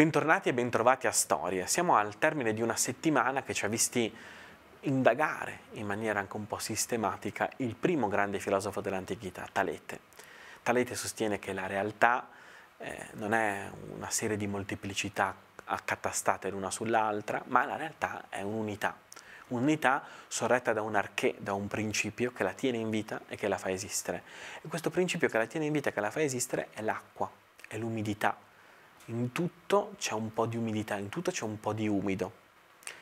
Bentornati e bentrovati a Storie. Siamo al termine di una settimana che ci ha visti indagare in maniera anche un po' sistematica il primo grande filosofo dell'antichità, Talete. Talete sostiene che la realtà non è una serie di molteplicità accatastate l'una sull'altra, ma la realtà è un'unità sorretta da un archè, da un principio che la tiene in vita e che la fa esistere. E questo principio che la tiene in vita e che la fa esistere è l'acqua, è l'umidità. In tutto c'è un po' di umidità, in tutto c'è un po' di umido.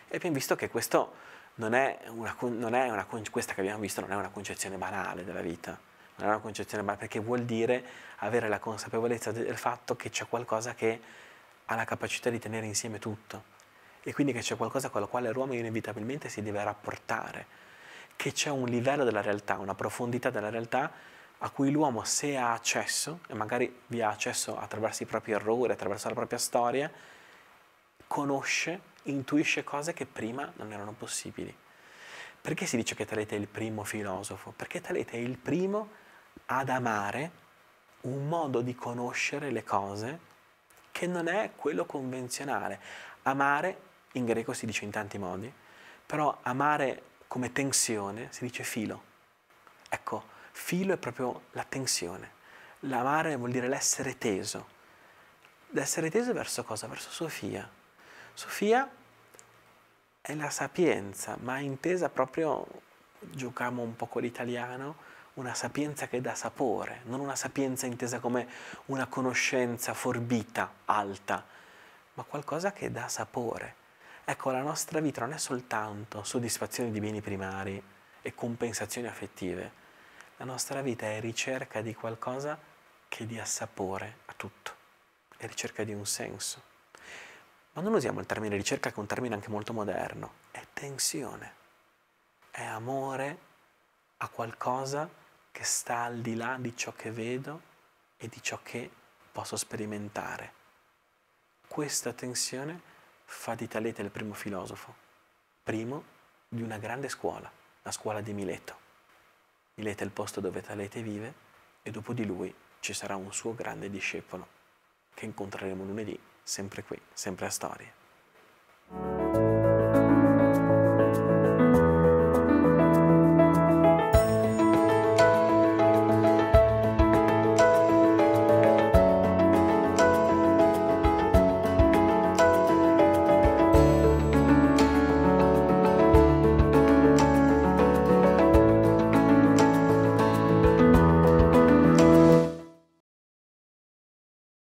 E abbiamo visto che questo questa che abbiamo visto non è una concezione banale della vita, non è una concezione banale, perché vuol dire avere la consapevolezza del fatto che c'è qualcosa che ha la capacità di tenere insieme tutto, e quindi che c'è qualcosa con la quale l'uomo inevitabilmente si deve rapportare, che c'è un livello della realtà, una profondità della realtà a cui l'uomo, se ha accesso, e magari vi ha accesso attraverso i propri errori, attraverso la propria storia, conosce, intuisce cose che prima non erano possibili. Perché si dice che Talete è il primo filosofo? Perché Talete è il primo ad amare un modo di conoscere le cose che non è quello convenzionale. Amare, in greco si dice in tanti modi, però amare come tensione si dice filo. Ecco, filo è proprio la tensione. L'amare vuol dire l'essere teso. L'essere teso verso cosa? Verso Sofia. Sofia è la sapienza, ma intesa proprio, giochiamo un po' con l'italiano, una sapienza che dà sapore, non una sapienza intesa come una conoscenza forbita, alta, ma qualcosa che dà sapore. Ecco, la nostra vita non è soltanto soddisfazione di beni primari e compensazioni affettive. La nostra vita è ricerca di qualcosa che dia sapore a tutto, è ricerca di un senso. Ma non usiamo il termine ricerca, che è un termine anche molto moderno, è tensione, è amore a qualcosa che sta al di là di ciò che vedo e di ciò che posso sperimentare. Questa tensione fa di Talete il primo filosofo, primo di una grande scuola, la scuola di Mileto. Mileto è il posto dove Talete vive e dopo di lui ci sarà un suo grande discepolo che incontreremo lunedì, sempre qui, sempre a Storie.